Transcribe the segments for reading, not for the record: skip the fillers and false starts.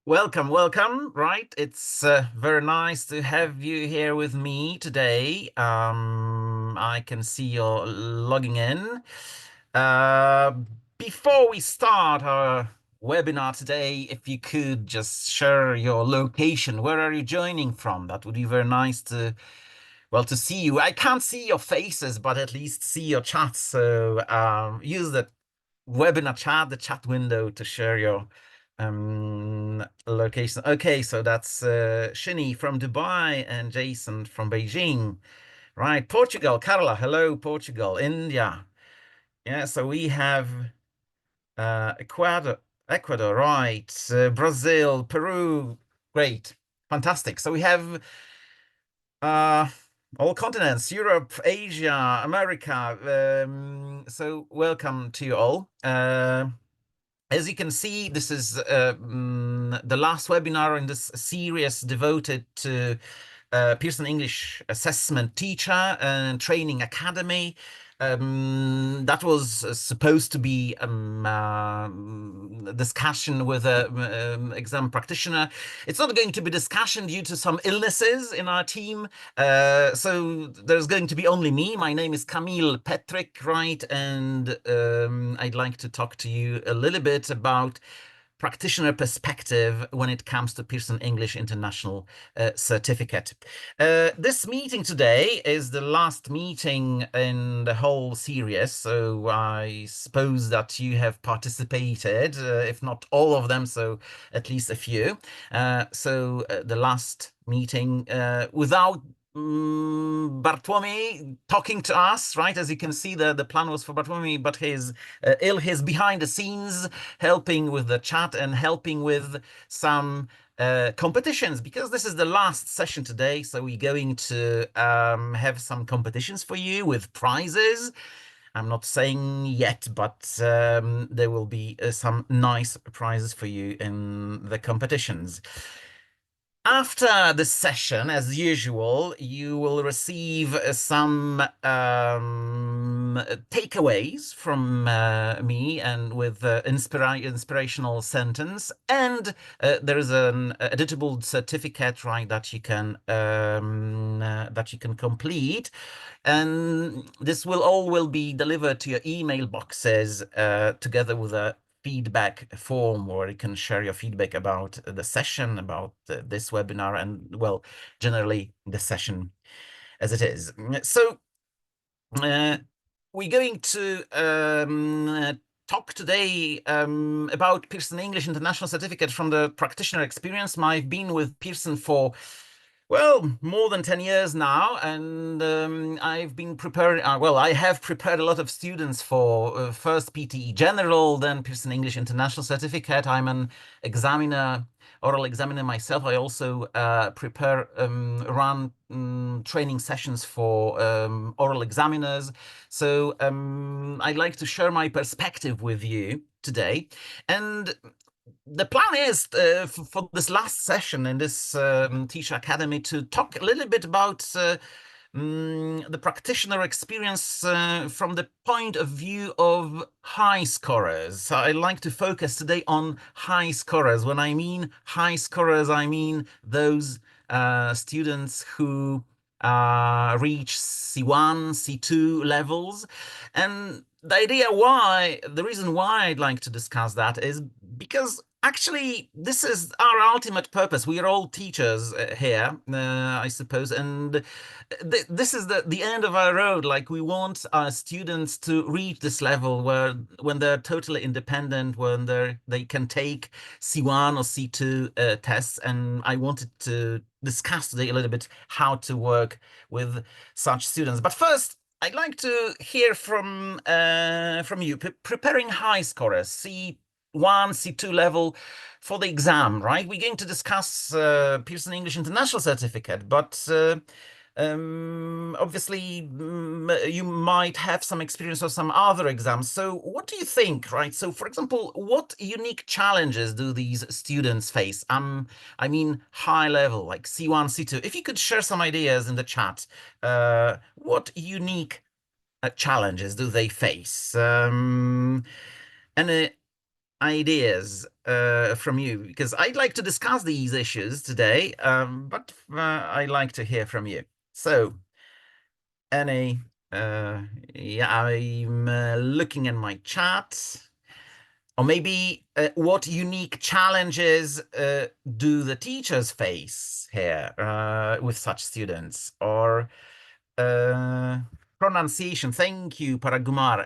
Welcome, welcome. Right, it's very nice to have you here with me today. I can see you're logging in. Uh, Before we start our webinar today, if you could just share your location. Where are you joining from? That would be very nice to see you. I can't see your faces, but at least see your chats. So use the webinar chat, the chat window to share your location. Okay, so that's Shini from Dubai and Jason from Beijing. Right, Portugal, Carla, hello, Portugal, India. Yeah, so we have Ecuador, right, Brazil, Peru, great, fantastic. So we have uh, all continents, Europe, Asia, America. So welcome to you all. As you can see, this is the last webinar in this series devoted to Pearson English Assessment Teacher and Training Academy. That was supposed to be a discussion with an exam practitioner. It's not going to be discussion due to some illnesses in our team. So there's going to be only me. My name is Kamil Petrick, right? And I'd like to talk to you a little bit about practitioner perspective when it comes to Pearson English International Certificate. This meeting today is the last meeting in the whole series, so I suppose that you have participated, if not all of them, so at least a few. The last meeting without Bartłomiej talking to us, right? As you can see, the plan was for Bartłomiej, but he's behind the scenes, helping with the chat and helping with some competitions, because this is the last session today. So we're going to have some competitions for you with prizes. I'm not saying yet, but there will be some nice prizes for you in the competitions. After the session, as usual, you will receive some takeaways from me, and with inspirational sentence, and there is an editable certificate, right, that you can complete, and this will be delivered to your email boxes together with a feedback form, where you can share your feedback about the session, about this webinar, and, well, generally the session as it is. So we're going to talk today about Pearson English International Certificate from the practitioner experience. I've been with Pearson for, well, more than 10 years now, and I've been preparing, I have prepared a lot of students for first PTE General, then Pearson English International Certificate. I'm an examiner, oral examiner myself. I also run training sessions for oral examiners. So I'd like to share my perspective with you today. And the plan is for this last session in this Teacher Academy to talk a little bit about the practitioner experience from the point of view of high scorers. So I like to focus today on high scorers. When I mean high scorers, I mean those students who reach C1, C2 levels. And the reason why I'd like to discuss that is because actually this is our ultimate purpose. We are all teachers here, I suppose, and this is the end of our road. Like, we want our students to reach this level when they're totally independent, when they can take C1 or C2 tests. And I wanted to discuss today a little bit how to work with such students. But first, I'd like to hear from you. Preparing high scorers, C1, C2 level for the exam, right? We're going to discuss Pearson English International Certificate, but obviously, you might have some experience of some other exams. So what do you think, right? So, for example, what unique challenges do these students face? I mean, high level, like C1, C2. If you could share some ideas in the chat, what unique challenges do they face? And ideas from you, because I'd like to discuss these issues today, but I'd like to hear from you. So, any, yeah, I'm looking in my chat. Or maybe what unique challenges do the teachers face here with such students? Or uh, pronunciation. Thank you, Paragumar.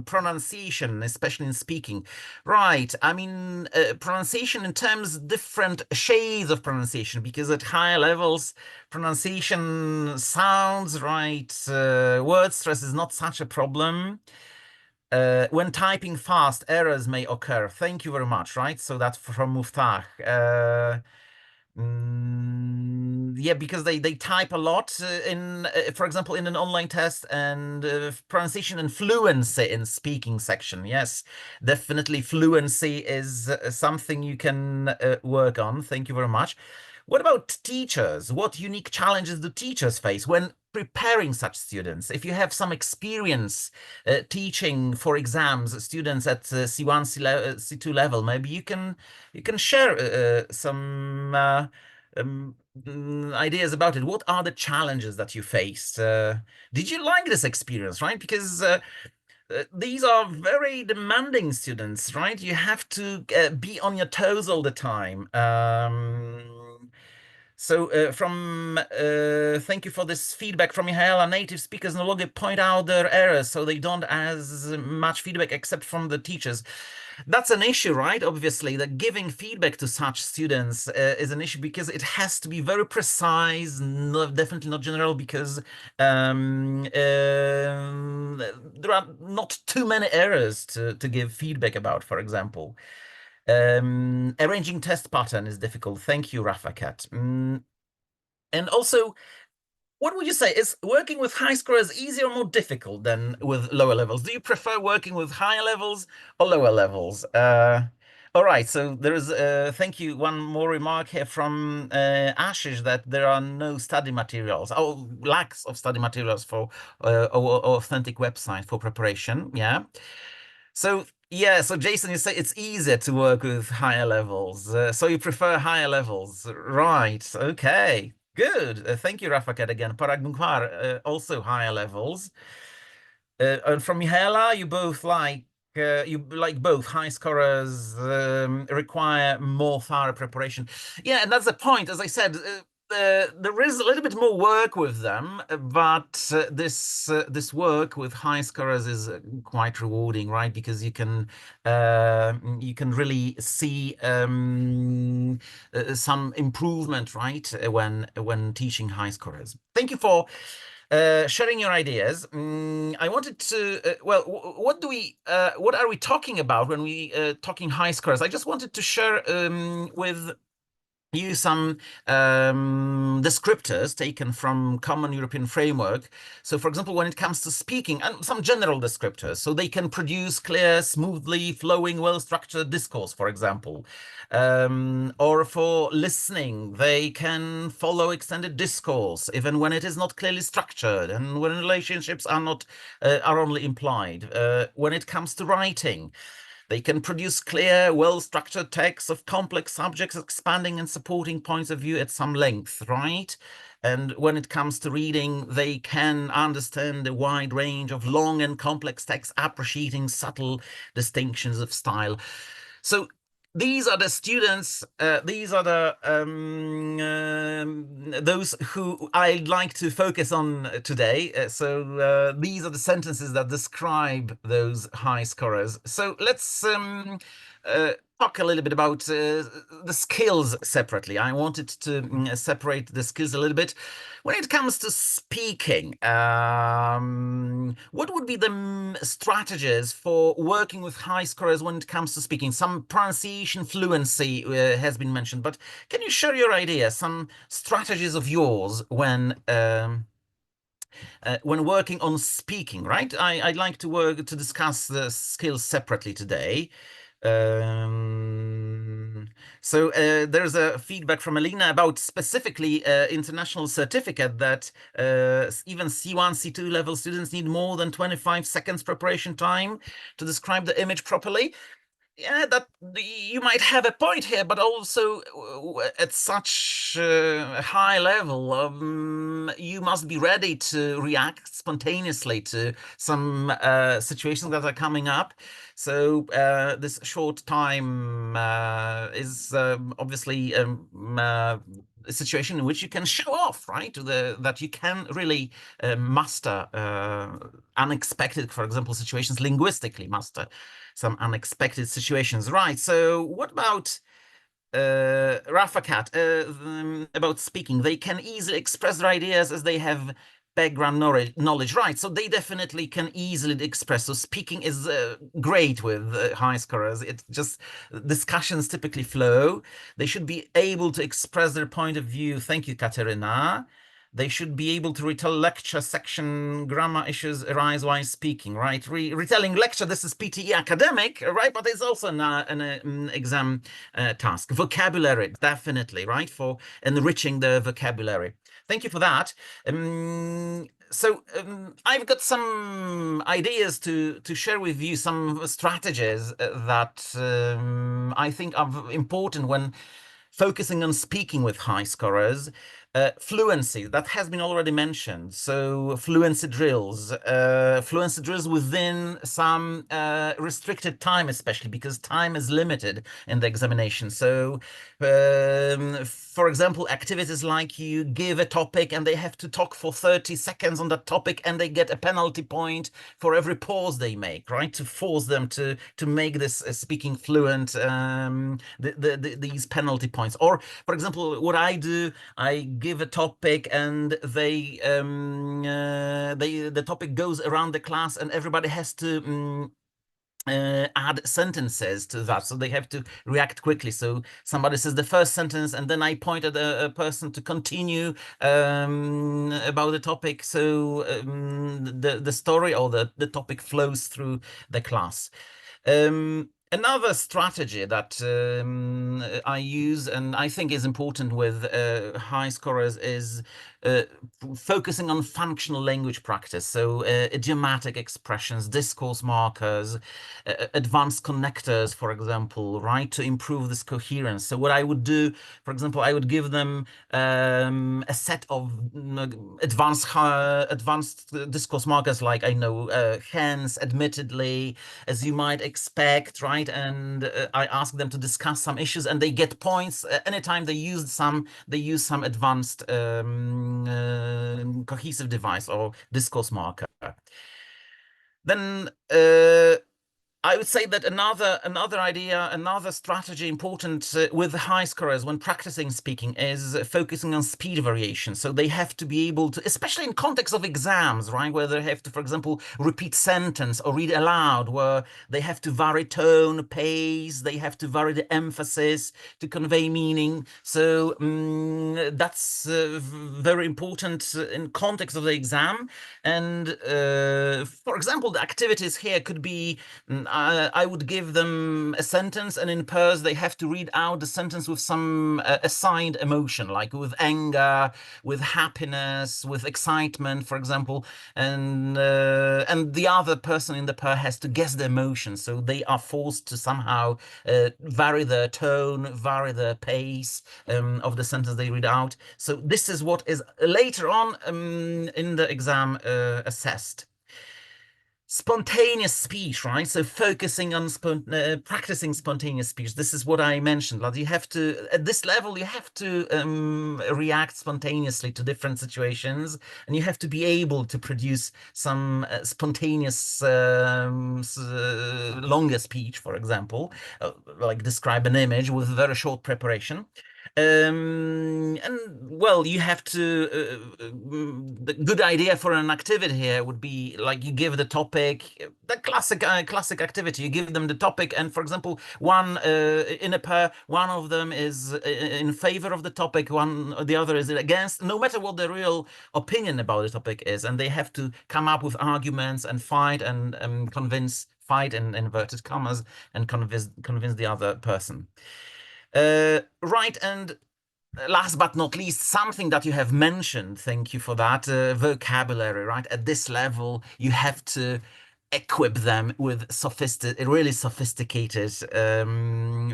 Pronunciation, especially in speaking. Right. I mean, pronunciation in terms different shades of pronunciation, because at higher levels, pronunciation sounds right. Word stress is not such a problem. When typing fast, errors may occur. Thank you very much, right? So that's from Muftah. Yeah, because they type a lot in, for example, in an online test, and pronunciation and fluency in speaking section. Yes, definitely fluency is something you can work on. Thank you very much. What about teachers? What unique challenges do teachers face when preparing such students? If you have some experience teaching for exams students at C1, C2 level, maybe you can share some ideas about it. What are the challenges that you faced? Did you like this experience, right? Because these are very demanding students, right? You have to be on your toes all the time. So thank you for this feedback from Michaela. Native speakers no longer point out their errors, so they don't as much feedback except from the teachers. That's an issue, right? Obviously, that giving feedback to such students is an issue, because it has to be very precise, definitely not general, because there are not too many errors to give feedback about, for example. Arranging test pattern is difficult. Thank you, Rafakat. And also, what would you say? Is working with high scorers easier or more difficult than with lower levels? Do you prefer working with higher levels or lower levels? All right, so there is, thank you. One more remark here from Ashish, that there are no study materials, or lacks of study materials for or authentic website for preparation. Yeah. So yeah, so Jason, you say it's easier to work with higher levels. So you prefer higher levels, right? Okay, good. Thank you, Rafakat again. Paragmunkar, also higher levels. And from Mihaela, you like both high scorers require more thorough preparation. Yeah, and that's the point. As I said, there is a little bit more work with them, but this work with high scorers is quite rewarding, right? Because you can really see some improvement, right, when teaching high scorers. Thank you for sharing your ideas. I wanted to, well, what are we talking about when we talking high scores? I just wanted to share with you some descriptors taken from Common European Framework. So, for example, when it comes to speaking, and some general descriptors, so they can produce clear, smoothly flowing, well-structured discourse, for example. Or for listening, they can follow extended discourse, even when it is not clearly structured, and when relationships are not are only implied. When it comes to writing, they can produce clear, well-structured texts of complex subjects, expanding and supporting points of view at some length, right? And when it comes to reading, they can understand a wide range of long and complex texts, appreciating subtle distinctions of style. So these are the students, these are the those who I'd like to focus on today. These are the sentences that describe those high scorers. So let's talk a little bit about the skills separately. I wanted to separate the skills a little bit. When it comes to speaking, what would be the strategies for working with high scorers when it comes to speaking? Some pronunciation fluency has been mentioned, but can you share your idea, some strategies of yours when working on speaking, right? I'd like to discuss the skills separately today. Um, there's a feedback from Alina about specifically international certificate that even C1, C2 level students need more than 25 seconds preparation time to describe the image properly. Yeah, that you might have a point here, but also at such a high level, you must be ready to react spontaneously to some situations that are coming up. So this short time is obviously a situation in which you can show off, right? That you can really master unexpected, for example, situations linguistically, master some unexpected situations. Right. So what about Rafakat, about speaking? They can easily express their ideas as they have background knowledge. Right. So they definitely can easily express. So speaking is great with high scorers. It just discussions typically flow. They should be able to express their point of view. Thank you, Katerina. They should be able to retell lecture section grammar issues arise while speaking, right? Retelling lecture, this is PTE academic, right? But it's also an exam task. Vocabulary, definitely, right? For enriching the vocabulary. Thank you for that. I've got some ideas to share with you, some strategies that I think are important when focusing on speaking with high scorers. Fluency, that has been already mentioned. So fluency drills within some restricted time, especially because time is limited in the examination. So, for example, activities like you give a topic and they have to talk for 30 seconds on that topic and they get a penalty point for every pause they make, right? To force them to make this speaking fluent, these penalty points. Or, for example, what I do, I give a topic and the topic goes around the class and everybody has to add sentences to that, so they have to react quickly. So somebody says the first sentence and then I point at a person to continue about the topic, so the story or the topic flows through the class. Another strategy that I use and I think is important with high scorers is uh, focusing on functional language practice. So idiomatic expressions, discourse markers, advanced connectors, for example, right, to improve this coherence. So what I would do, for example, I would give them a set of advanced discourse markers, like I know hence, admittedly, as you might expect, right? And I ask them to discuss some issues, and they get points anytime they use some advanced cohesive device or discourse marker. Then I would say that another idea, another strategy important with high scorers when practicing speaking is focusing on speed variation. So they have to be able to, especially in context of exams, right, where they have to, for example, repeat sentence or read aloud, where they have to vary tone, pace, they have to vary the emphasis to convey meaning. So that's very important in context of the exam. And for example, the activities here could be I would give them a sentence, and in pairs they have to read out the sentence with some assigned emotion, like with anger, with happiness, with excitement, for example, and the other person in the pair has to guess the emotion. So they are forced to somehow vary the tone, vary the pace of the sentence they read out. So this is what is later on in the exam assessed. Spontaneous speech, right? So focusing on practicing spontaneous speech. This is what I mentioned. Like you have to, at this level, you have to react spontaneously to different situations, and you have to be able to produce some spontaneous longer speech, for example, like describe an image with very short preparation. And well, you have to. The good idea for an activity here would be like you give the topic, the classic activity. You give them the topic, and for example, one in a pair, one of them is in favor of the topic, the other is against. No matter what the real opinion about the topic is, and they have to come up with arguments and fight and fight in inverted commas and convince the other person. Right, and last but not least, something that you have mentioned, thank you for that, vocabulary, right? At this level, you have to equip them with really sophisticated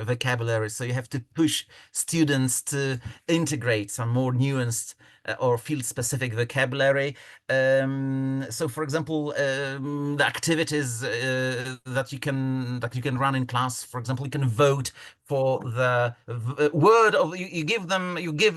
vocabulary. So you have to push students to integrate some more nuanced or field-specific vocabulary. So, for example, the activities that you can run in class. For example, you can vote for the word of you give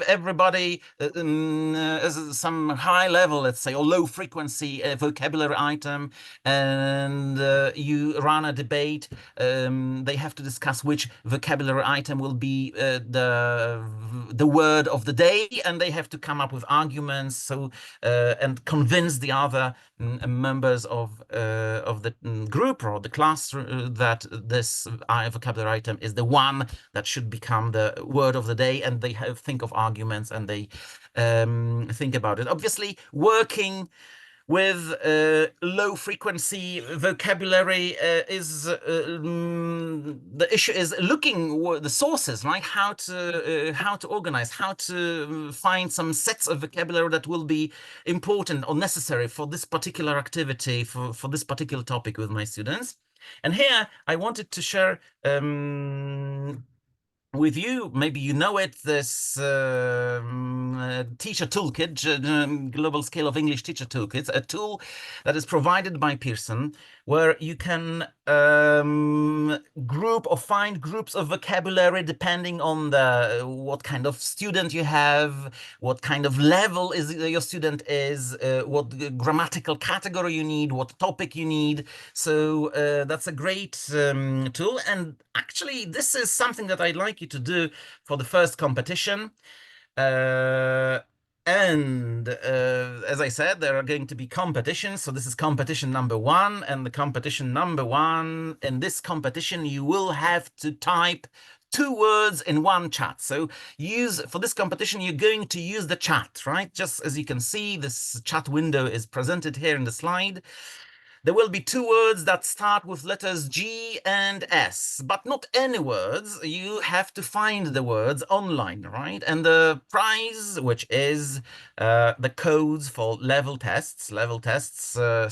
everybody some high level, let's say, or low frequency vocabulary item, and you run a debate. They have to discuss which vocabulary item will be the word of the day, and they have to come up with arguments, so and convince the other members of the group or the class that this vocabulary item is the one that should become the word of the day, and they think of arguments, and they think about it. Obviously, working with low frequency vocabulary is the issue is looking the sources, right? How to organize, how to find some sets of vocabulary that will be important or necessary for this particular activity, for this particular topic with my students. And here I wanted to share with you, maybe you know it, this teacher toolkit, Global Scale of English Teacher Toolkit, a tool that is provided by Pearson, where you can group or find groups of vocabulary depending on what kind of student you have, what kind of level your student is, what grammatical category you need, what topic you need. So that's a great tool. And actually, this is something that I'd like you to do for the first competition. As I said, there are going to be competitions. So this is competition number 1, and the competition number 1, in this competition, you will have to type 2 words in one chat. So for this competition, you're going to use the chat, right? Just as you can see, this chat window is presented here in the slide. There will be 2 words that start with letters G and S, but not any words. You have to find the words online, right? And the prize, which is the codes for level tests. Level tests are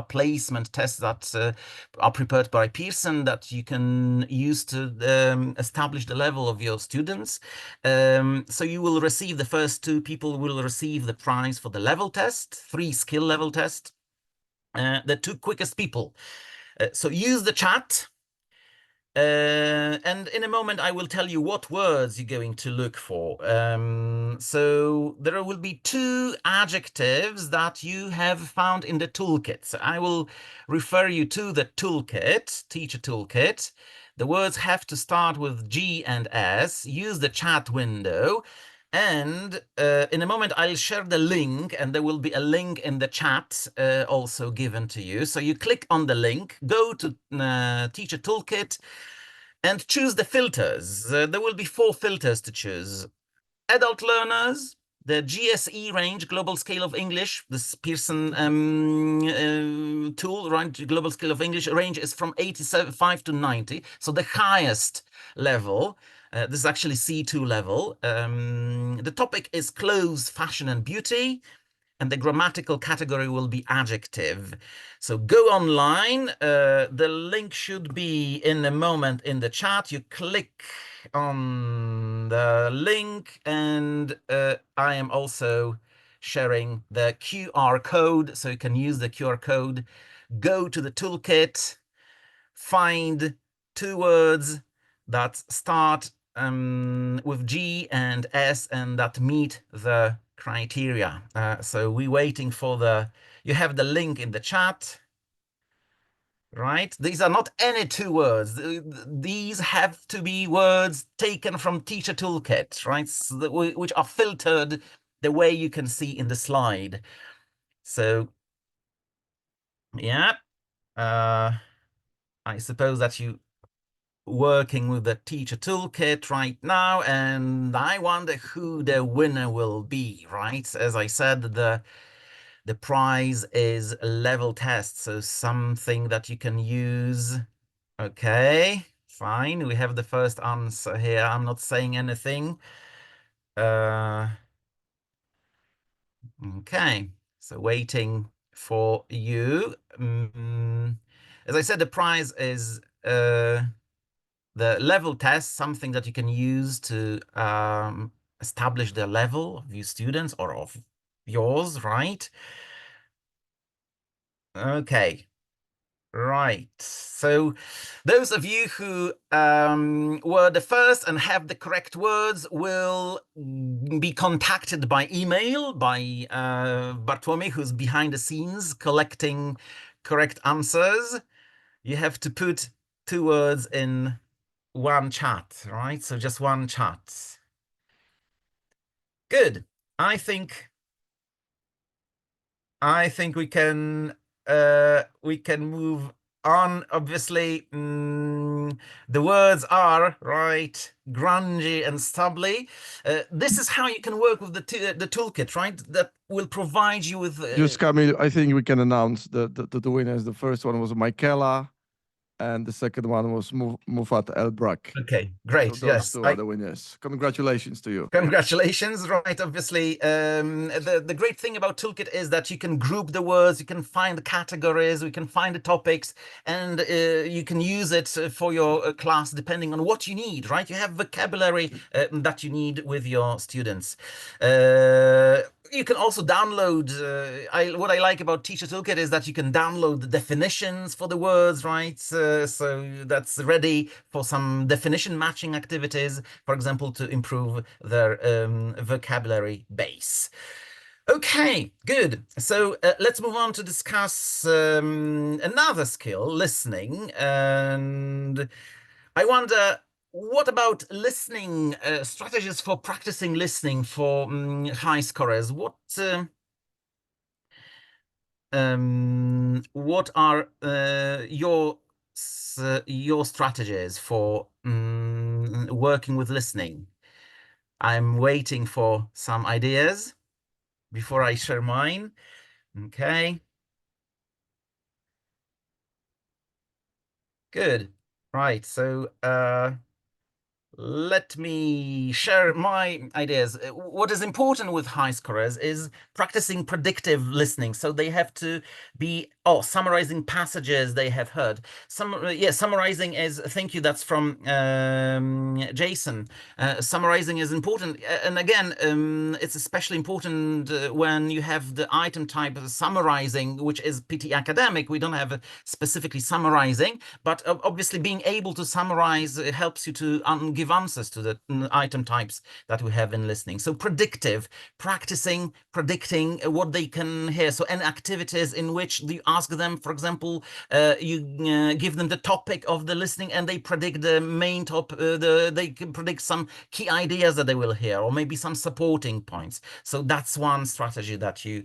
placement tests that are prepared by Pearson that you can use to establish the level of your students. So you will receive, the first 2 people will receive the prize for the level test, 3 skill level test. The 2 quickest people. So use the chat. And in a moment, I will tell you what words you're going to look for. So there will be 2 adjectives that you have found in the toolkit. So I will refer you to the toolkit, teacher toolkit. The words have to start with G and S. Use the chat window. And in a moment, I'll share the link, and there will be a link in the chat also given to you. So you click on the link, go to Teacher Toolkit, and choose the filters. There will be 4 filters to choose. Adult learners, the GSE range, Global Scale of English, this Pearson tool, right? Global Scale of English range is from 85 to 90, so the highest level. This is actually C2 level. The topic is clothes, fashion, and beauty, and the grammatical category will be adjective. So go online. The link should be in a moment in the chat. You click on the link, and I am also sharing the QR code, so you can use the QR code. Go to the toolkit, find 2 words that start with G and S and that meet the criteria. So we're waiting for you have the link in the chat, right? These are not any 2 words. These have to be words taken from Teacher Toolkit, right? So which are filtered the way you can see in the slide. So, yeah, I suppose that you working with the Teacher Toolkit right now, and I wonder who the winner will be, right? As I said, the prize is a level test, so something that you can use. Okay, fine. We have the first answer here. I'm not saying anything. Okay, so waiting for you. As I said, the prize is the level test, something that you can use to establish the level of your students or of yours, right? Okay. Right. So those of you who were the first and have the correct words will be contacted by email by Bartłomiej, who's behind the scenes collecting correct answers. You have to put 2 words in one chat, right? So just one chat. Good. I think we can move on. Obviously, the words are right, grungy and stubbly. This is how you can work with the toolkit, right? That will provide you with. Just Camille, I think we can announce the winners. The first one was Michaela, and the second one was Mufat Elbrak. Okay, great. So those Yes, two are the winners. Congratulations to you. Congratulations, right? Obviously, the great thing about Toolkit is that you can group the words, you can find the categories, we can find the topics, and you can use it for your class depending on what you need, right? You have vocabulary that you need with your students. You can also download, what I like about Teacher Toolkit is that you can download the definitions for the words, right? So that's ready for some definition matching activities, for example, to improve their vocabulary base. Okay, good. So let's move on to discuss another skill, listening. And I wonder, what about listening, strategies for practicing listening for high scorers? What are your strategies for working with listening? I'm waiting for some ideas before I share mine. Okay. Good. Right. So let me share my ideas. What is important with high scorers is practicing predictive listening. So they have to be summarizing passages they have heard. Summarizing is, thank you, that's from Jason. Summarizing is important. And again, it's especially important when you have the item type of summarizing, which is PT academic. We don't have specifically summarizing, but obviously being able to summarize helps you to give answers to the item types that we have in listening. So predictive, practicing, predicting what they can hear. So any activities in which you ask them, for example, you give them the topic of the listening and they predict the main they can predict some key ideas that they will hear, or maybe some supporting points. So that's one strategy that you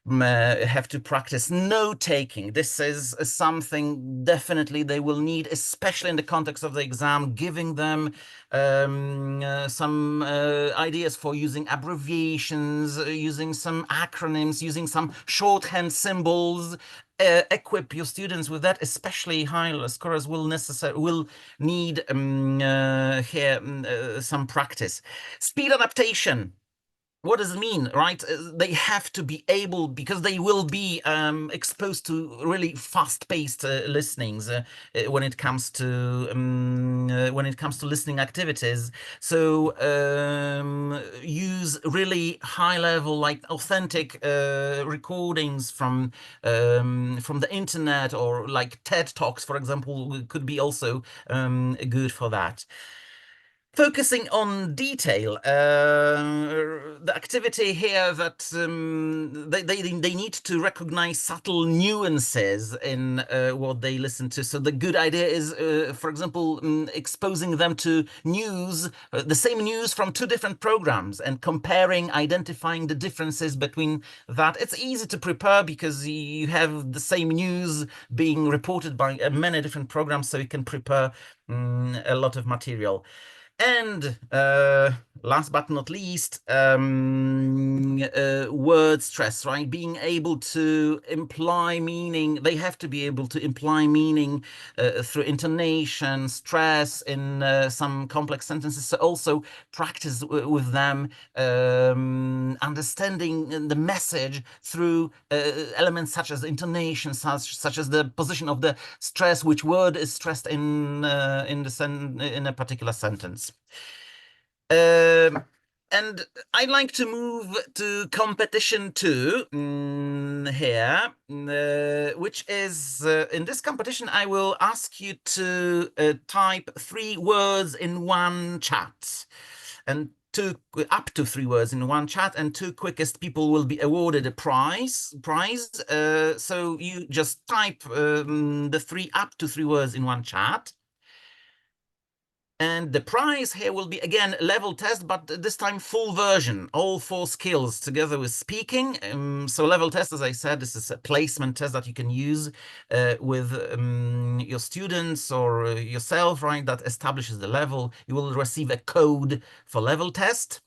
have to practice. Note-taking. This is something definitely they will need, especially in the context of the exam, giving them some ideas for using abbreviations, using some acronyms, using some shorthand symbols. Equip your students with that, especially high scorers will need here some practice. Speed adaptation. What does it mean, right? They have to be able, because they will be exposed to really fast-paced listenings when it comes to listening activities. So use really high-level, like authentic recordings from the internet, or like TED Talks, for example, could be also good for that. Focusing on detail, the activity here that they need to recognize subtle nuances in what they listen to. So the good idea is, for example, exposing them to news, the same news from 2 different programs, and comparing, identifying the differences between that. It's easy to prepare because you have the same news being reported by many different programs, so you can prepare a lot of material. And last but not least, word stress, right? Being able to imply meaning. They have to be able to imply meaning through intonation, stress in some complex sentences. So also practice with them, understanding the message through elements such as intonation, such as the position of the stress, which word is stressed in a particular sentence. And I'd like to move to competition 2 here, which is in this competition, I will ask you to type 3 words in one chat, and up to 3 words in one chat, and 2 quickest people will be awarded a prize. So you just type the up to 3 words in one chat. And the prize here will be, again, level test, but this time full version, all 4 skills together with speaking. So level test, as I said, this is a placement test that you can use with your students or yourself, right? That establishes the level. You will receive a code for level test.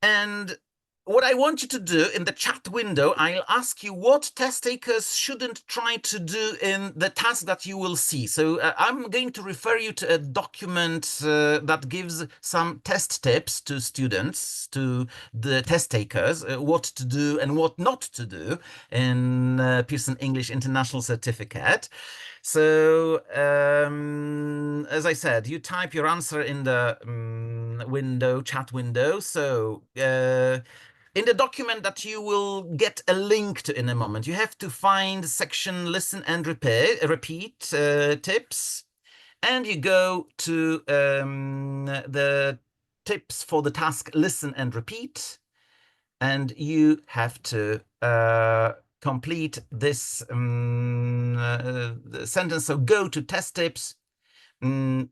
And what I want you to do in the chat window, I'll ask you what test takers shouldn't try to do in the task that you will see. So I'm going to refer you to a document that gives some test tips to students, to the test takers, what to do and what not to do in Pearson English International Certificate. So, as I said, you type your answer in the chat window. So, in the document that you will get a link to in a moment, you have to find section listen and repeat tips, and you go to the tips for the task listen and repeat, and you have to complete this sentence. So go to test tips and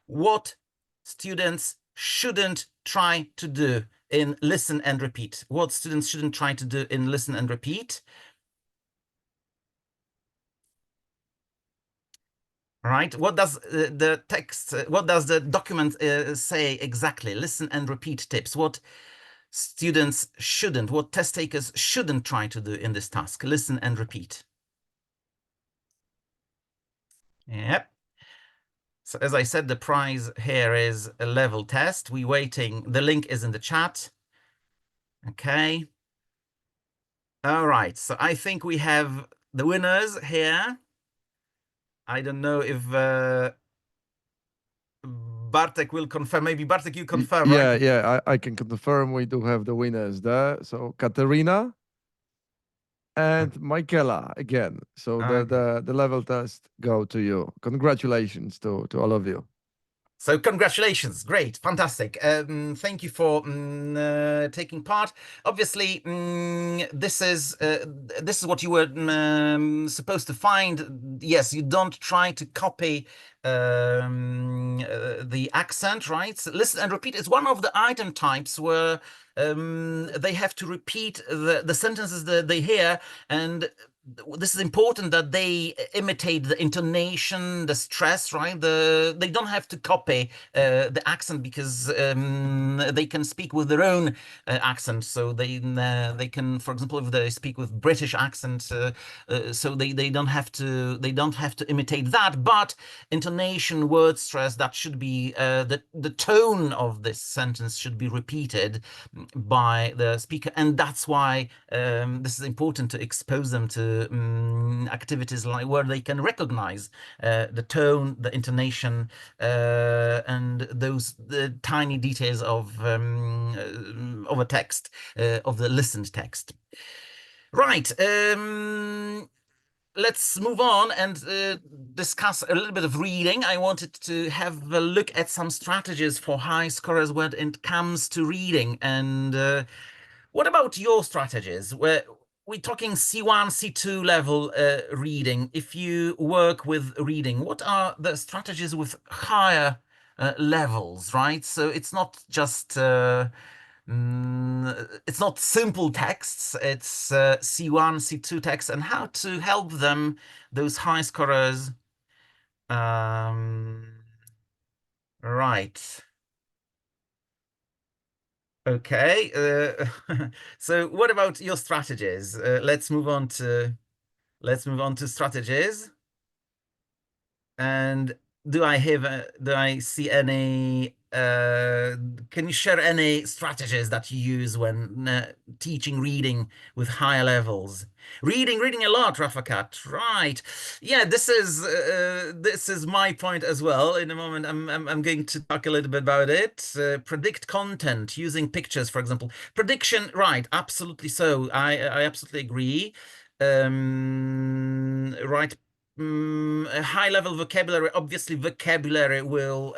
what students shouldn't try to do in listen and repeat. What students shouldn't try to do in listen and repeat. Right? What does the text, what does the document say exactly? Listen and repeat tips. What students shouldn't, what test takers shouldn't try to do in this task? Listen and repeat. Yep. So as I said, the prize here is a level test. We're waiting. The link is in the chat. Okay. All right. So I think we have the winners here. I don't know if Bartek will confirm. Maybe Bartek, you confirm, Yeah, right? yeah, I can confirm we do have the winners there. So Katerina and Michaela again. So the level test go to you. Congratulations to all of you. So congratulations, great, fantastic. Thank you for taking part. Obviously, this is what you were supposed to find. Yes, you don't try to copy the accent, right? So listen and repeat is one of the item types where they have to repeat the sentences that they hear, and this is important that they imitate the intonation, the stress, right? They don't have to copy the accent, because they can speak with their own accent. So they can, for example, if they speak with British accent, so they don't have to imitate that. But intonation, word stress, that should be the tone of this sentence should be repeated by the speaker, and that's why this is important to expose them to activities like where they can recognize the tone, the intonation, and the tiny details of a text, of the listened text. Right. Let's move on and discuss a little bit of reading. I wanted to have a look at some strategies for high scorers when it comes to reading. And what about your strategies? We're talking C1, C2 level reading. If you work with reading, what are the strategies with higher levels, right? So it's not just it's not simple texts, it's C1, C2 texts, and how to help them, those high scorers, Right. Okay. So what about your strategies? Let's move on to strategies. And do I see any can you share any strategies that you use when teaching reading with higher levels? Reading a lot, Rafakat. Right. Yeah, this is my point as well. In a moment, I'm going to talk a little bit about it. Predict content using pictures, for example. Prediction, right? Absolutely so. I absolutely agree. Right. A high level vocabulary, obviously vocabulary will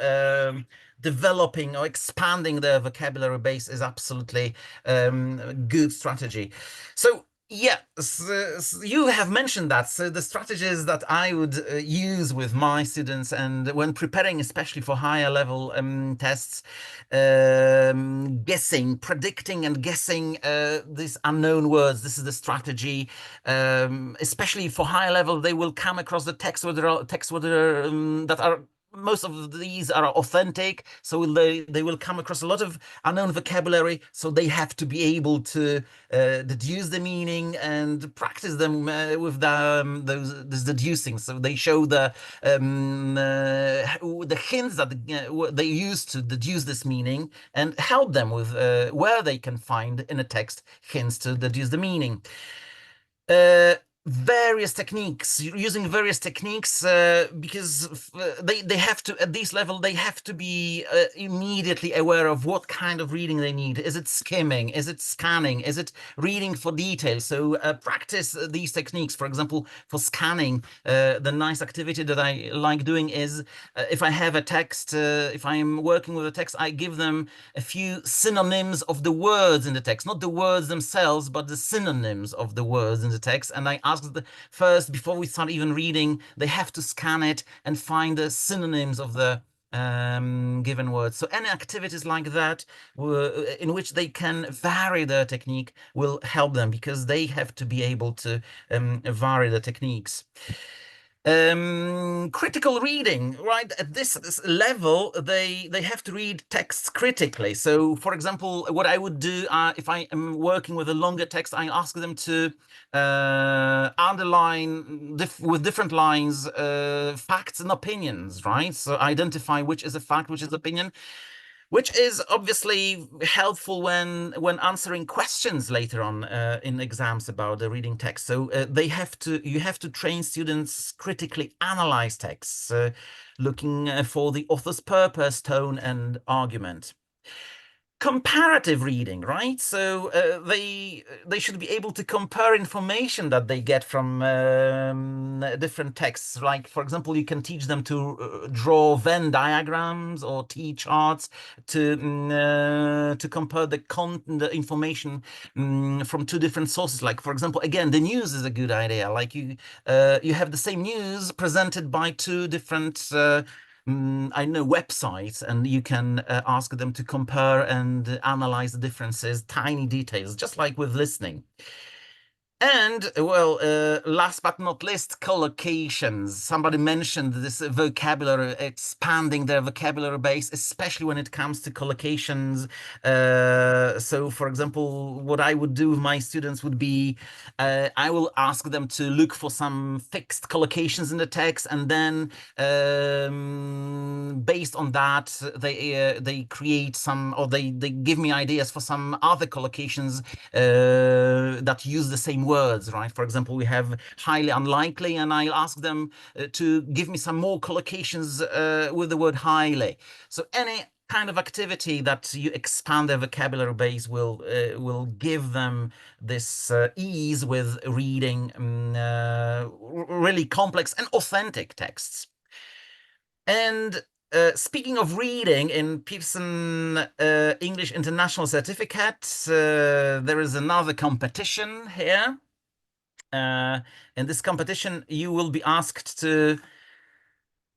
developing or expanding the vocabulary base is absolutely good strategy. So yeah, you have mentioned that. So the strategies that I would use with my students and when preparing, especially for higher level tests, guessing, predicting and guessing these unknown words. This is the strategy. Especially for higher level, they will come across the text where there are texts where there, that are most of these are authentic, so they will come across a lot of unknown vocabulary, so they have to be able to deduce the meaning and practice them with this deducing. So they show the hints that they use to deduce this meaning and help them with where they can find in a text hints to deduce the meaning. uh, Various techniques, using various techniques, because they have to, at this level, they have to be immediately aware of what kind of reading they need. Is it skimming? Is it scanning? Is it reading for details? So practice these techniques. For example, for scanning, the nice activity that I like doing is if I have a text, if I'm working with a text, I give them a few synonyms of the words in the text, not the words themselves, but the synonyms of the words in the text. And I ask first, before we start even reading, they have to scan it and find the synonyms of the given words. So any activities like that in which they can vary their technique will help them because they have to be able to vary the techniques. Critical reading, right? At this level, they have to read texts critically. So for example, what I would do if I am working with a longer text, I ask them to underline with different lines facts and opinions, right? So identify which is a fact, which is opinion, which is obviously helpful when answering questions later on in exams about the reading text. So you have to train students critically analyze texts, looking for the author's purpose, tone, and argument. Comparative reading, right? So they should be able to compare information that they get from different texts. Like, for example, you can teach them to draw Venn diagrams or T-charts to compare the information from two different sources. Like, for example, again, the news is a good idea. Like you have the same news presented by two different I know websites, and you can ask them to compare and analyze the differences, tiny details, just like with listening. And well, last but not least, collocations. Somebody mentioned this vocabulary, expanding their vocabulary base, especially when it comes to collocations. So, for example, what I would do with my students would be I will ask them to look for some fixed collocations in the text, and then based on that, they create some, or they give me ideas for some other collocations that use the same words, right? For example, we have highly unlikely, and I'll ask them to give me some more collocations with the word highly. So any kind of activity that you expand their vocabulary base will give them this ease with reading really complex and authentic texts. And speaking of reading, in Pearson English International Certificate, there is another competition here. In this competition, you will be asked to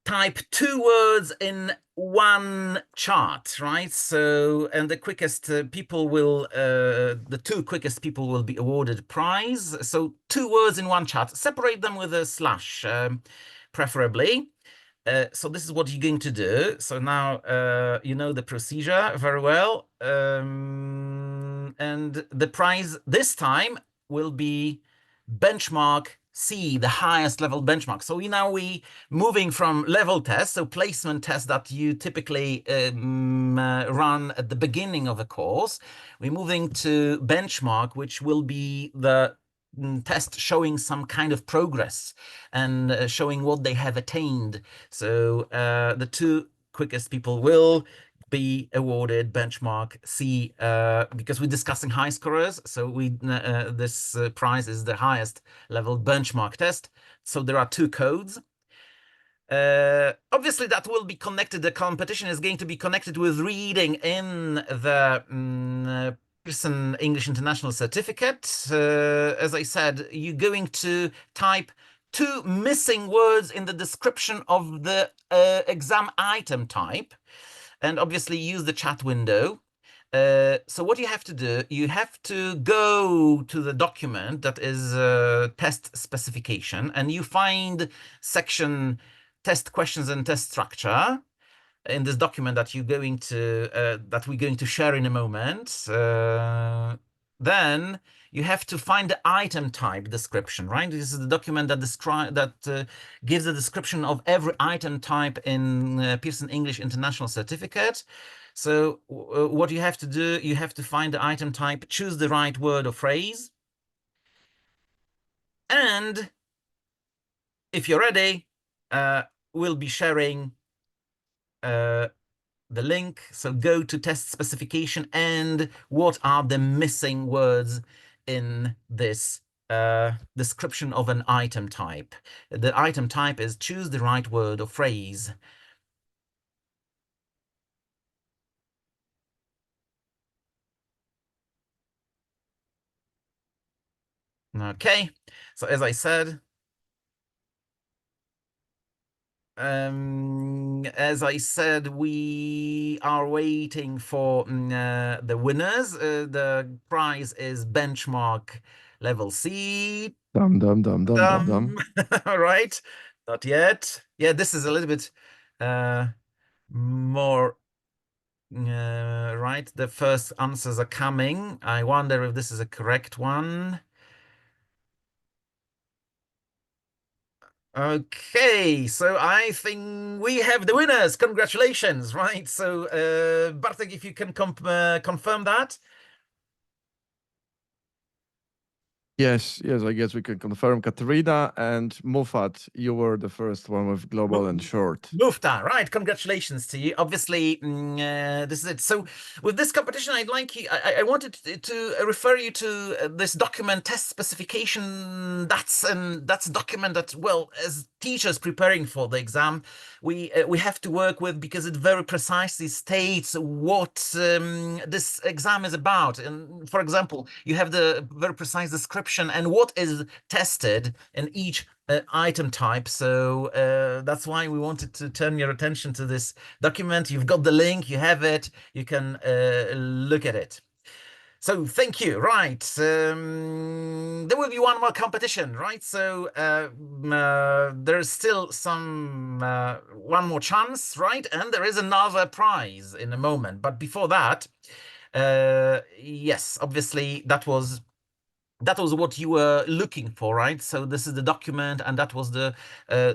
type 2 words in one chart, right? So, and the quickest people will, the 2 quickest people will be awarded prize. So 2 words in one chart, separate them with a slash, preferably. So this is what you're going to do. So now you know the procedure very well. And the prize this time will be benchmark C, the highest level benchmark. So we moving from level tests, so placement tests that you typically run at the beginning of a course. We're moving to benchmark, which will be the test showing some kind of progress and showing what they have attained. So the two quickest people will be awarded benchmark C because we're discussing high scorers. So this prize is the highest level benchmark test. So there are two codes. Obviously, that will be connected. The competition is going to be connected with reading in the Pearson English International Certificate. As I said, you're going to type two missing words in the description of the exam item type, and obviously use the chat window. So what you have to do, you have to go to the document that is test specification, and you find section test questions and test structure in this document that we're going to share in a moment. Then you have to find the item type description, right? This is the document that gives a description of every item type in Pearson English International Certificate. So what you have to do, you have to find the item type, choose the right word or phrase, and if you're ready, we'll be sharing the link. So go to test specification and what are the missing words in this description of an item type. The item type is choose the right word or phrase. Okay, so as I said, we are waiting for the winners. The prize is benchmark level C. Dum dum dum dum dum dum. All right, not yet. Yeah, this is a little bit more right. The first answers are coming. I wonder if this is a correct one. Okay, so I think we have the winners. Congratulations, right? So, Bartek, if you can confirm that. Yes, I guess we can confirm. Katerina and Mufat, you were the first one with global and short. Mufta, right? Congratulations to you. Obviously, this is it. So, with this competition, I wanted to refer you to this document, test specification. That's a document that, well, as teachers preparing for the exam, we have to work with because it very precisely states what this exam is about. And for example, you have the very precise description and what is tested in each item type. So that's why we wanted to turn your attention to this document. You've got the link, you have it, you can look at it. So thank you. Right. There will be one more competition, right? So there's still one more chance, right? And there is another prize in a moment. But before that, yes, obviously that was what you were looking for, right? So this is the document, and that was the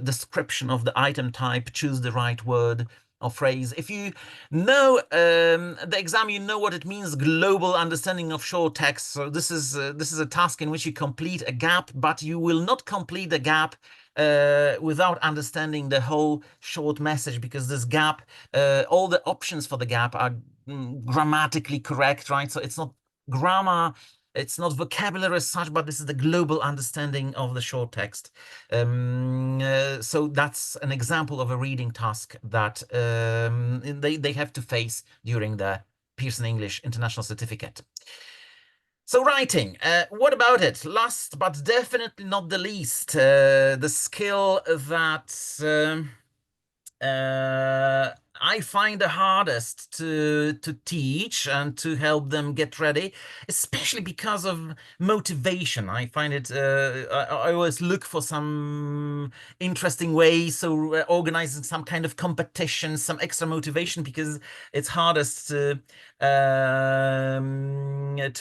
description of the item type. Choose the right word or phrase. If you know the exam, you know what it means, global understanding of short text. So this is a task in which you complete a gap, but you will not complete the gap without understanding the whole short message, because this gap, all the options for the gap are grammatically correct, right? So it's not grammar, it's not vocabulary as such, but this is the global understanding of the short text. So that's an example of a reading task that they have to face during the Pearson English International Certificate. So writing, what about it? Last but definitely not the least, the skill that I find the hardest to teach and to help them get ready, especially because of motivation. I find it. I always look for some interesting ways, so organizing some kind of competition, some extra motivation, because it's hardest to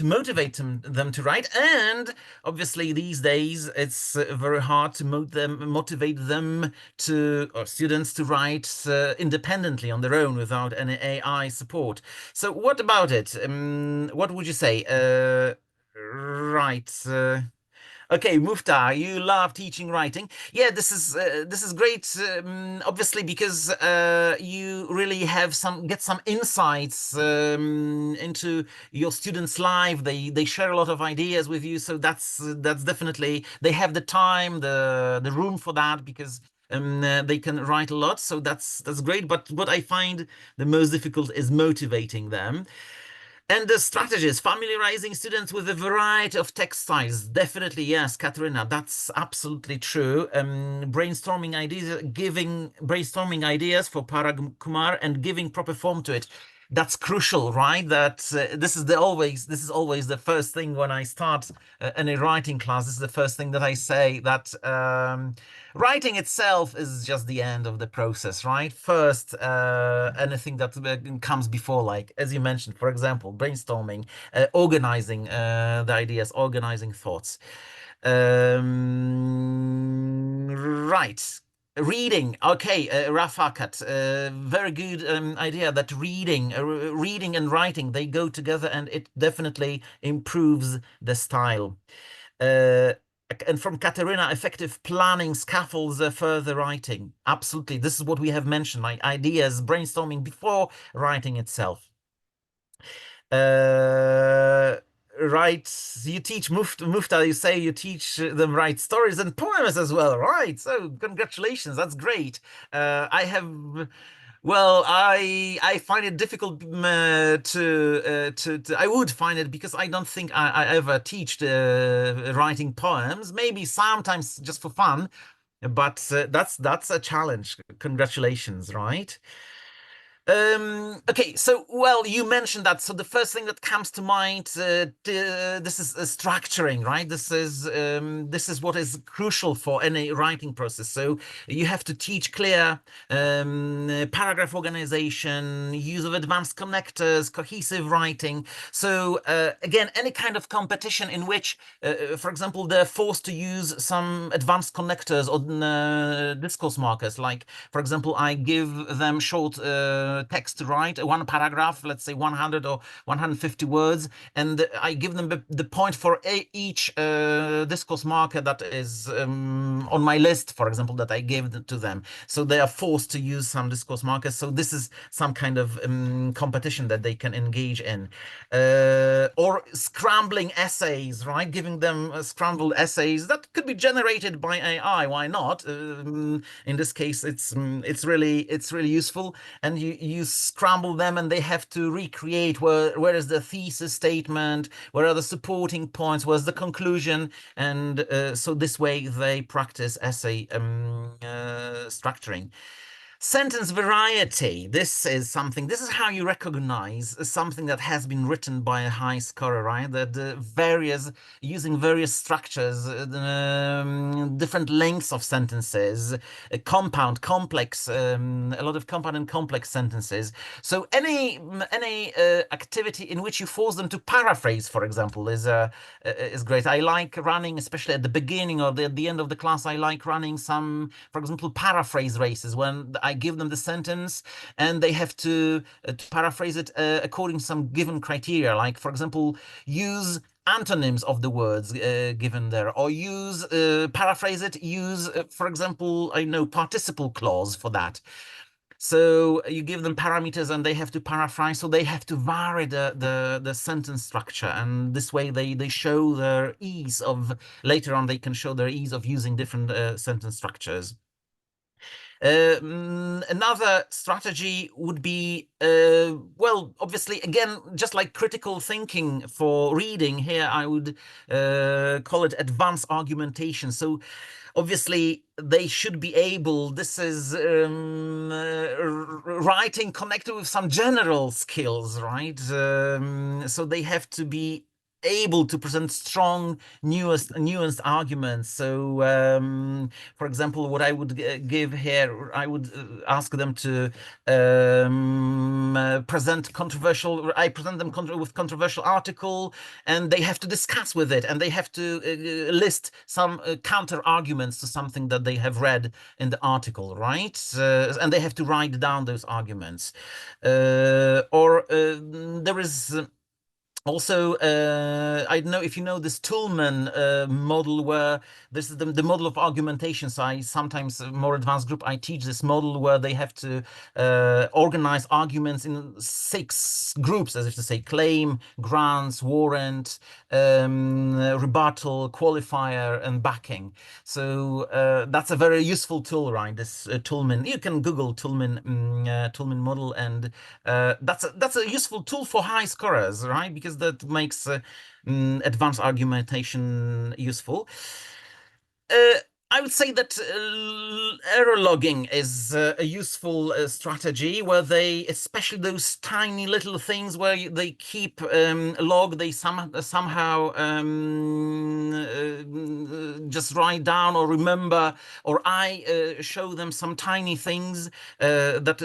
motivate them to write. And obviously, these days it's very hard to motivate them to or students to write independently on their own without any AI support. So what about it? What would you say? Right. Okay, Mufta, you love teaching writing. Yeah, this is great. Obviously, because you really have get some insights into your students' life. They share a lot of ideas with you, so that's definitely they have the time, the room for that because they can write a lot. So that's great. But what I find the most difficult is motivating them. And the strategies, familiarizing students with a variety of text styles. Definitely, yes, Katerina, that's absolutely true. Brainstorming ideas for Parag Kumar and giving proper form to it. That's crucial, right? That this is always the first thing when I start any writing class. This is the first thing that I say that writing itself is just the end of the process, right? First, anything that comes before, like as you mentioned, for example, brainstorming, organizing the ideas, organizing thoughts. Right. Reading, okay, Rafakat, very good idea that reading and writing, they go together and it definitely improves the style. Uh, and from Katerina, effective planning scaffolds further writing. Absolutely. This is what we have mentioned, like ideas, brainstorming before writing itself. Uh, right. You teach Mufta, you say you teach them write stories and poems as well, right? So congratulations, that's great. I have well, I find it difficult to I would find it because I don't think I ever teach writing poems. Maybe sometimes just for fun, but that's a challenge. Congratulations, right? Okay, so well, you mentioned that. So the first thing that comes to mind, this is structuring, right? This is what is crucial for any writing process. So you have to teach clear paragraph organization, use of advanced connectors, cohesive writing. So again, any kind of competition in which, for example, they're forced to use some advanced connectors or discourse markers, like for example, I give them short text to write, one paragraph, let's say 100 or 150 words, and I give them the point for each discourse marker that is on my list, for example, that I gave to them. So they are forced to use some discourse markers. So this is some kind of competition that they can engage in. Or scrambling essays, right? Giving them scrambled essays that could be generated by AI. Why not? In this case, it's really useful, and you scramble them, and they have to recreate where is the thesis statement, where are the supporting points, where's the conclusion, and so this way they practice essay structuring. Sentence variety. This is how you recognize something that has been written by a high scorer, right? That using various structures, different lengths of sentences, compound, complex, a lot of compound and complex sentences. So any activity in which you force them to paraphrase, for example, is great. I like running, especially at the beginning or at the end of the class. I like running some, for example, paraphrase races when I give them the sentence and they have to paraphrase it according to some given criteria. Like, for example, use antonyms of the words given there, or paraphrase it, use, for example, I know participle clause for that. So you give them parameters and they have to paraphrase, so they have to vary the sentence structure, and this way they show their ease of, later on they can show their ease of using different sentence structures. Another strategy would be, well, obviously, again, just like critical thinking for reading, here I would call it advanced argumentation. So obviously they should be able, this is writing connected with some general skills, right? So they have to be able to present strong, nuanced arguments. So, for example, what I would give here, I would ask them to present controversial. I present them with controversial article, and they have to discuss with it, and they have to list some counter arguments to something that they have read in the article, right? And they have to write down those arguments. Or there is also, I don't know if you know this Toolman model, where this is the model of argumentation. So I sometimes, more advanced group, I teach this model where they have to organize arguments in 6 groups, as if to say claim, grounds, warrant, rebuttal, qualifier, and backing. So that's a very useful tool, right? This Toolman. You can Google Toolman model, and that's a useful tool for high scorers, right? Because that makes advanced argumentation useful. I would say that error logging is a useful strategy, where they, especially those tiny little things where they keep log, they somehow just write down or remember, or I show them some tiny things that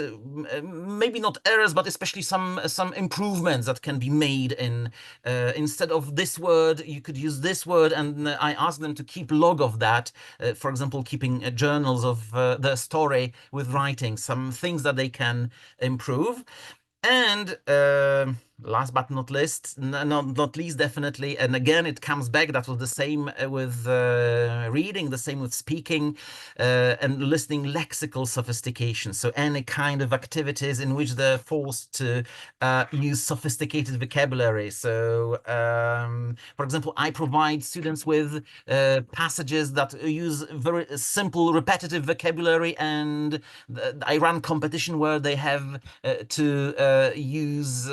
maybe not errors, but especially some improvements that can be made in, instead of this word, you could use this word, and I ask them to keep log of that. For example, keeping journals of the story with writing, some things that they can improve. And last but not least, not least, definitely, and again, it comes back, that was the same with reading, the same with speaking and listening, lexical sophistication. So any kind of activities in which they're forced to use sophisticated vocabulary. So, for example, I provide students with passages that use very simple, repetitive vocabulary, and I run competition where they have to use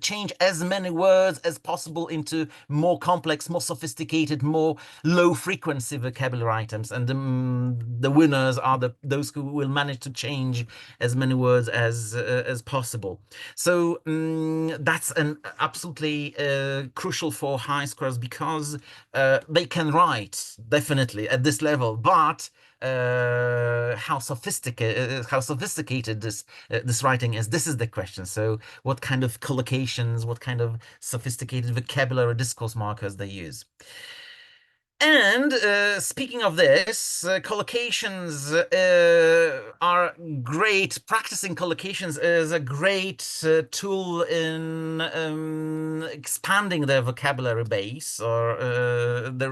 change as many words as possible into more complex, more sophisticated, more low frequency vocabulary items, and the winners are those who will manage to change as many words as possible. So that's an absolutely crucial for high scorers, because they can write definitely at this level, but how sophisticated this writing is. This is the question. So what kind of collocations, what kind of sophisticated vocabulary, discourse markers they use. And speaking of this, collocations are great. Practicing collocations is a great tool in expanding their vocabulary base, or the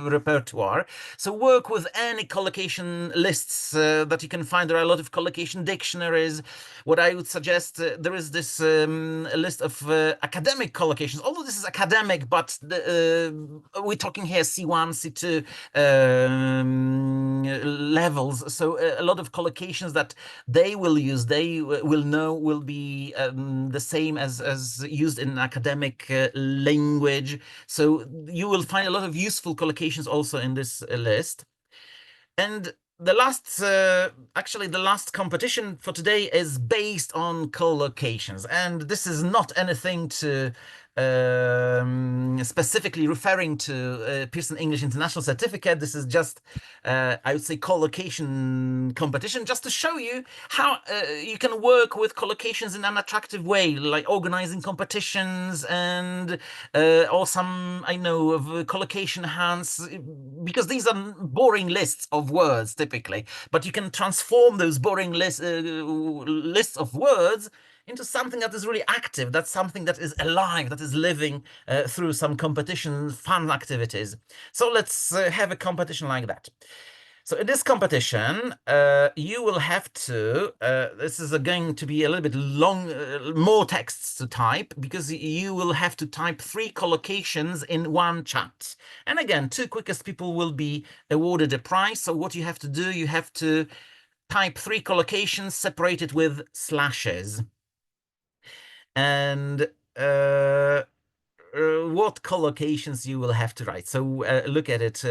repertoire. So work with any collocation lists that you can find. There are a lot of collocation dictionaries. What I would suggest, there is this list of academic collocations. Although this is academic, but we're talking here C1, C2 levels. So a lot of collocations that they will use, they will know, will be the same as used in academic language. So you will find a lot of useful collocations also in this list. And the last, actually, the last competition for today is based on collocations, and this is not anything to specifically referring to Pearson English International Certificate. This is just, I would say, collocation competition, just to show you how you can work with collocations in an attractive way, like organizing competitions, and or some, I know, of collocation hands, because these are boring lists of words typically, but you can transform those boring lists of words into something that is really active, that's something that is alive, that is living through some competition, fun activities. So let's have a competition like that. So in this competition, you will have to, this is going to be a little bit long, more texts to type, because you will have to type 3 collocations in one chat. And again, 2 quickest people will be awarded a prize. So what you have to do, you have to type 3 collocations separated with slashes. And what collocations you will have to write. So look at it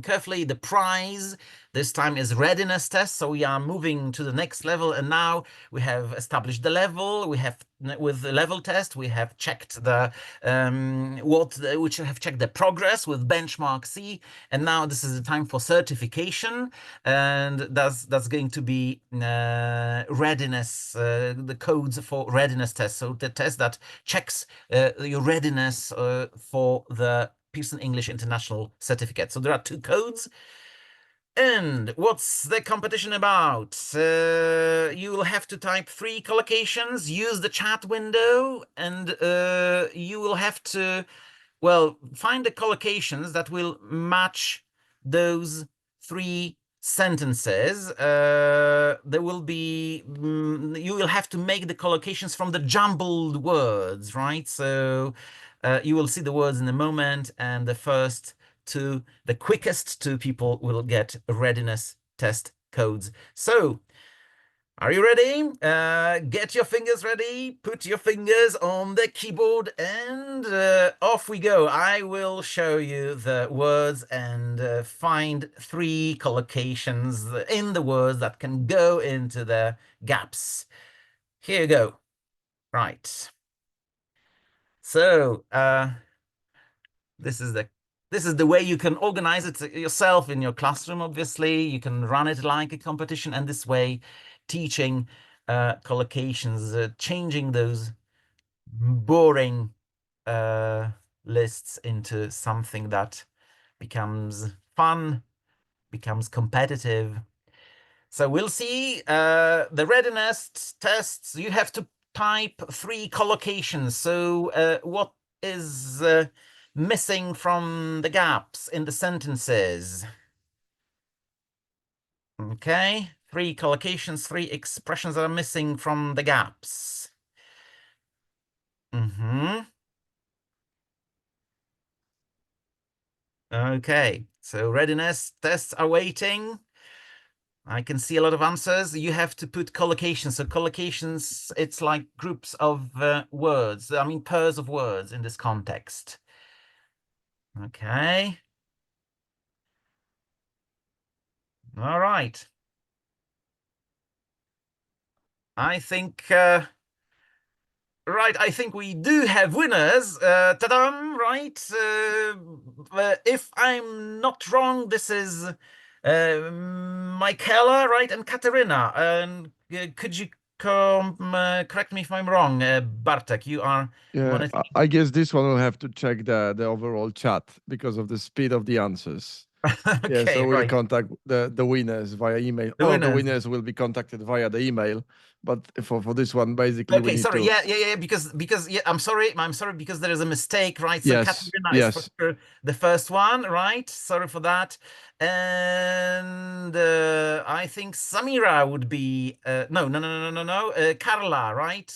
carefully. The prize this time is readiness test. So we are moving to the next level, and now we have established the level. We have, with the level test, we have checked the which have checked the progress with benchmark C, and now this is the time for certification, and that's going to be readiness, the codes for readiness test. So the test that checks your readiness for the Pearson English International Certificate. So there are 2 codes. And what's the competition about? You will have to type 3 collocations, use the chat window, and you will have to, well, find the collocations that will match those 3 sentences. There will be, you will have to make the collocations from the jumbled words, right? So you will see the words in a moment, and the quickest 2 people will get readiness test codes. So, are you ready? Get your fingers ready, put your fingers on the keyboard, and off we go. I will show you the words and find 3 collocations in the words that can go into the gaps. Here you go. Right. So, this is the way you can organize it yourself in your classroom. Obviously, you can run it like a competition, and this way, teaching collocations, changing those boring lists into something that becomes fun, becomes competitive. So we'll see the readiness tests. You have to type 3 collocations. So what is missing from the gaps in the sentences? Okay, 3 collocations, 3 expressions that are missing from the gaps. Okay, so readiness tests are waiting. I can see a lot of answers. You have to put collocations. So collocations, it's like groups of words. I mean, pairs of words in this context. Okay. All right. I think right, I think we do have winners. Ta-dam, right? If I'm not wrong, this is Michaela, right, and Katerina. And could you correct me if I'm wrong? Bartek, you are Yeah, monitoring. I guess this one will have to check the overall chat because of the speed of the answers. Yeah, Okay, so we'll right. contact the winners via email. The All of the winners. winners will be contacted via the email, but for this one, basically, we Okay, need sorry. to. Yeah. Because yeah, I'm sorry. I'm sorry because there is a mistake, right? So Yes, Katerina is for yes. sure the first one, right? Sorry for that. And I think Samira would be no. Carla, right?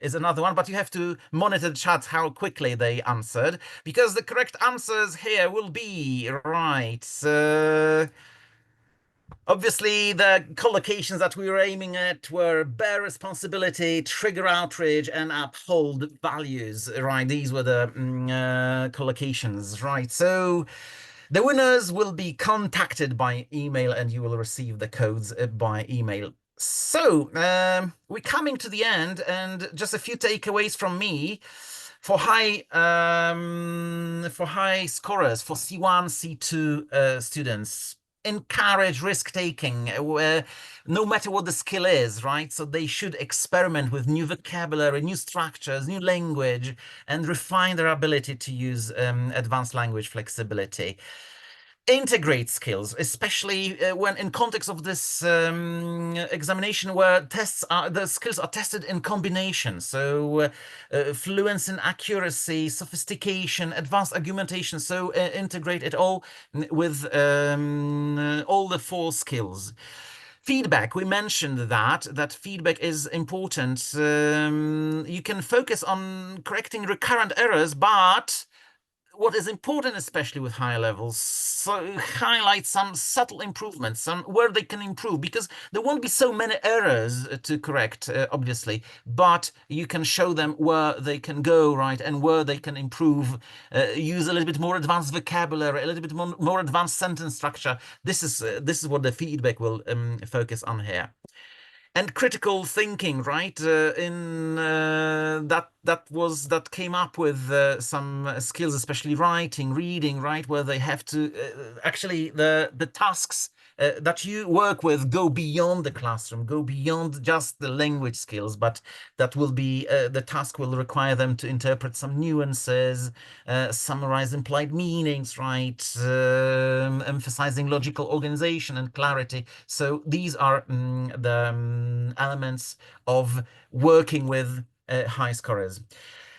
Is another one, but you have to monitor the chat how quickly they answered, because the correct answers here will be right. Obviously, the collocations that we were aiming at were bear responsibility, trigger outrage, and uphold values, right? These were the collocations, right? So the winners will be contacted by email, and you will receive the codes by email. So we're coming to the end, and just a few takeaways from me. For high scorers, for C1, C2 students, encourage risk taking, no matter what the skill is, right? So they should experiment with new vocabulary, new structures, new language, and refine their ability to use advanced language flexibility. integrate skills, especially when in context of this examination where the skills are tested in combination. So fluency and accuracy, sophistication, advanced argumentation. So integrate it all with all the 4 skills. Feedback, we mentioned that feedback is important. You can focus on correcting recurrent errors, but what is important, especially with higher levels, so highlight some subtle improvements, some where they can improve, because there won't be so many errors to correct, obviously, but you can show them where they can go, right, and where they can improve, use a little bit more advanced vocabulary, a little bit more advanced sentence structure. This is what the feedback will focus on here. And critical thinking, right? That came up with some skills, especially writing, reading, right, where they have to actually the tasks that you work with go beyond the classroom, go beyond just the language skills, but that will be the task will require them to interpret some nuances, summarize implied meanings, right, emphasizing logical organization and clarity. So these are the elements of working with high scorers.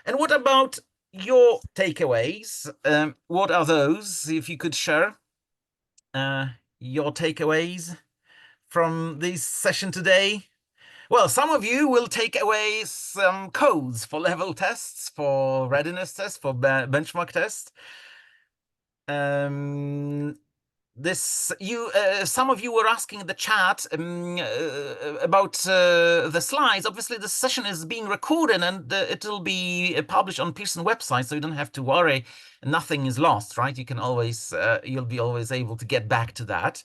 And what about your takeaways? What are those, if you could share your takeaways from this session today? Well, some of you will take away some codes for level tests, for readiness tests, for benchmark tests. Some of you were asking in the chat about the slides. Obviously, the session is being recorded and it will be published on Pearson website, so you don't have to worry. Nothing is lost, right? You can always you'll be always able to get back to that.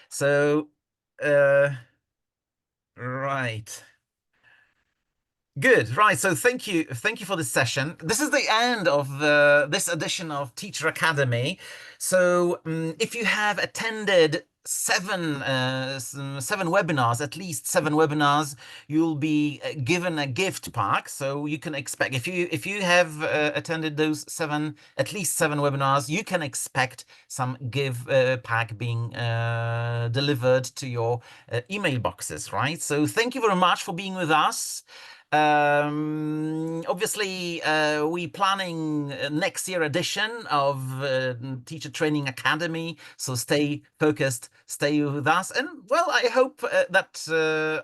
So, right. Good, right. So thank you for this session. This is the end of this edition of Teacher Academy. So if you have attended seven webinars, at least 7 webinars, you'll be given a gift pack. So you can expect, if you have attended those at least 7 webinars, you can expect some gift pack being delivered to your email boxes, right? So thank you very much for being with us. Obviously, we planning next year edition of Teacher Training Academy, so stay focused, stay with us, and well, I hope that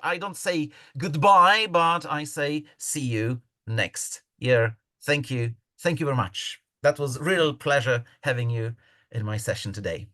I don't say goodbye, but I say see you next year. Thank you very much. That was real pleasure having you in my session today.